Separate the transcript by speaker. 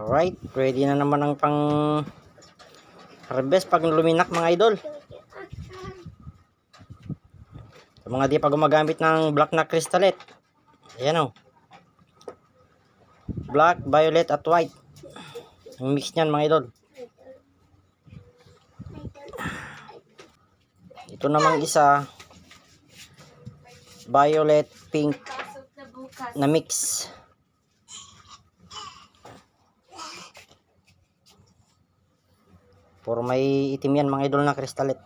Speaker 1: Alright, ready na naman ang pang harvest pag luminak mga idol. Sa mga di pa gumagamit ng black na crystalite, ayan o, black, violet at white ang mix nyan mga idol. Ito namang isa, violet, pink na mix. Puro may itim yan mga idol na crystalite.